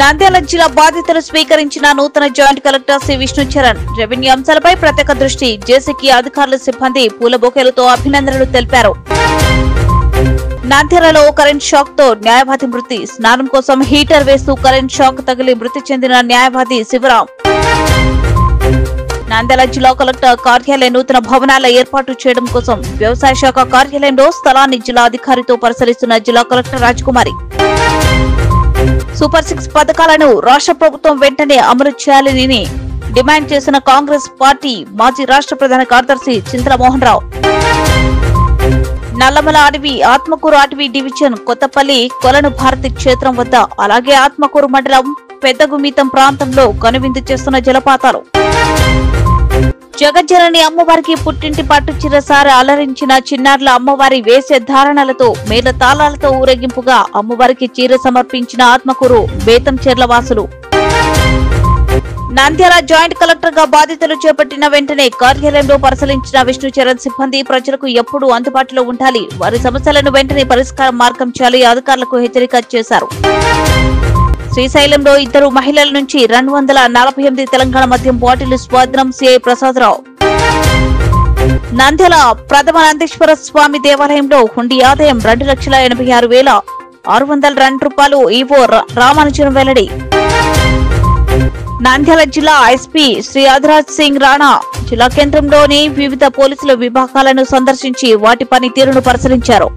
నంద్యాల జిల్లా బాధితులు స్వీకరించిన నూతన joint collector C Vishnucharan revenue అంశాలపై ప్రత్యేక దృష్టి జేసీకి అధికారులు సిబ్బంది పూల బొకేలతో అభినందనలు తెలిపారు. నంద్యాలలో కరెంట్ షాక్ తో న్యాయవాది మృతి. స్నానం కోసం హీటర్ వేస్తూ కరెంట్ షాక్ తగిలి మృతి చెందిన న్యాయవాది శివరాం. నంద్యాల జిల్లా కలెక్టర్ కార్యాలయ నూతన భవనాల ఏర్పాటు చేయడం కోసం వ్యవసాయ శాఖ కార్యాలయంలో స్థలాన్ని జిల్లా అధికారితో పరిశీలిస్తున్న జిల్లా కలెక్టర్ రాజకుమారి. సూపర్ 6 పథకాలను రాష్ట్ర ప్రభుత్వం వెంటనే అమలు చేయాలని డిమాండ్ చేసిన కాంగ్రెస్ పార్టీ మాజీ రాష్ట్ర ప్రధాన కార్యదర్శి చింతల మోహన్ రావు. నల్లమల అటవీ ఆత్మకూరు అటవీ డివిజన్ కొత్తపల్లి కొలను భారతి క్షేత్రం వద్ద అలాగే ఆత్మకూరు మండలం పెద్దగుమితం ప్రాంతంలో కనువిందు చేస్తున్న జలపాతాలు. జగజ్జనని అమ్మవారికి పుట్టింటి పట్టు చిరసారి అలరించిన చిన్నారుల అమ్మవారి వేసే ధారణలతో మేళ తాళాలతో ఊరేగింపుగా అమ్మవారికి చీర సమర్పించిన ఆత్మకూరు బేతంచెర్ల వాసులు. నంద్యాల జాయింట్ కలెక్టర్ గా బాధ్యతలు చేపట్టిన వెంటనే కార్యాలయంలో పరిశీలించిన విష్ణుచరణ్ సిబ్బంది ప్రజలకు ఎప్పుడూ అందుబాటులో ఉండాలి, వారి సమస్యలను వెంటనే పరిష్కార మార్గం చేయాలి అధికారులకు హెచ్చరిక చేశారు. శ్రీశైలంలో 2 మహిళల నుంచి 248 తెలంగాణ మద్యం బాటిల్ స్వాధీనం సిఐ ప్రసాదరావు. నంద్యాల ప్రథమ నందీశ్వర స్వామి దేవాలయంలో హుండీ ఆదాయం 2,86,602 రూపాయలు ఈవో రామానుజన్ వెల్లడి. నంద్యాల జిల్లా ఎస్పీ శ్రీ అధిరాజ్ సింగ్ రాణా జిల్లా కేంద్రంలోని వివిధ పోలీసుల విభాగాలను సందర్శించి వాటి పనితీరును పరిశీలించారు.